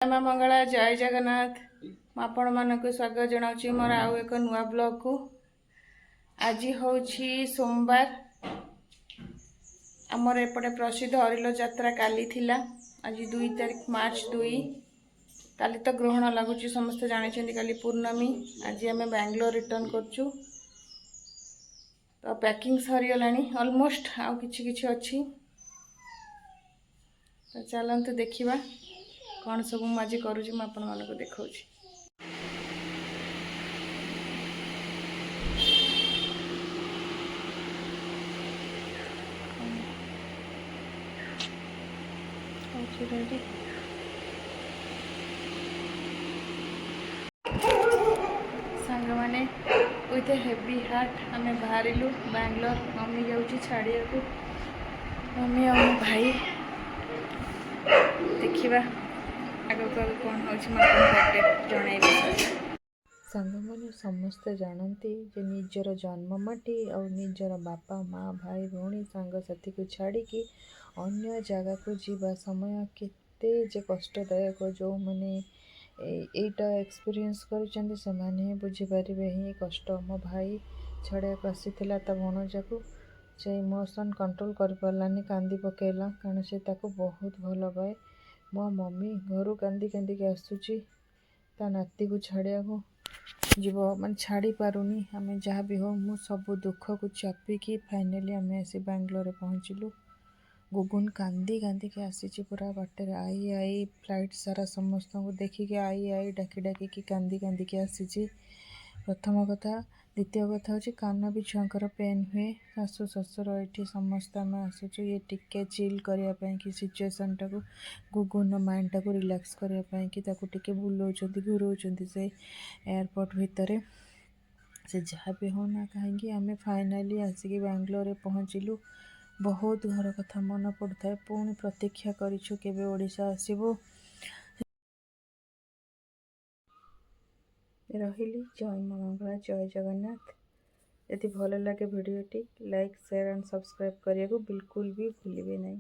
जय मां मंगला जय जगन्नाथ आपण मानक स्वागत जनाऊँ मोर आउ एक नुआ ब्लॉग को। आज हूँ सोमवार आमर एपटे प्रसिद्ध हरिलो यात्रा काली थिला। आज 2 तारीख मार्च 2 काली तो ग्रहण लगुच समस्ते जानी काली पूर्णमी। आज आम बेंगलोर रिटर्न करचु तो पैकिंग सरीगला ऑलमोस्ट आउ किछि अच्छी तो चलतु देखा कौन सब मुझे करुँच मुझे देखा। रेडी सांग मैंने विथ हेवी हार्ट आम बाहर बैंगलोर। मम्मी जाऊँगी छाड़िया को मम्मी और भाई देखा आग कौन हो जन सांग मैंने समस्ते जानती जे निजर जन्ममाटी और निजर बापा माँ भाई भौणी सांगसाथी को छाड़ी अन्य जगह को जीवा समय केते जे कष्टदायक। जो मैंने एटा एक्सपीरियंस कर बुझीपारे ही कष्ट। मो भाई छड़ा आसीला ता भणजा को से इमोशन कंट्रोल कर पारानी कांदी पकेला कारण से ताको बहुत भल पाए। मो मम्मी घर कांदी कांदी आसूची ता नाती को छाड़िया को जीव मान छाड़ी पारुनी। आम जहाँ भी हो मु सब दुख को चापिकी फाइनाली आम आसी बेंगलोर पहुँचलु। गुगुन कांदी कांदी के आसी पूरा बाटर आई आई फ्लाइट सारा समस्त को देखिके आई आई डाकी डाकी कांदी कांदी के आसी। प्रथम कथा द्वितीय कथा हूँ कान भी छुआंकर पेन हुए। शाशु शशुर ये समस्त आम आसुचु ये टिके चिल करने कि सिचुएसन टाक गुगुन माइंड टाक रिलैक्स करने कि बुलाऊँ घूराऊँ से एयरपोर्ट भितर से जहाँ भी होना कहीं आम फाइनाली आसिक बेंगलोर पहुँचलु। बहुत घर कथा मन पड़ता है पुणी प्रतीक्षा करिछु केबे ओडिशा आसीबो। रहिली जय मां मंगला जय जगन्नाथ। यदि भल लगे वीडियोटी लाइक शेयर एंड सब्सक्राइब करने को बिल्कुल भी भूलिए नहीं।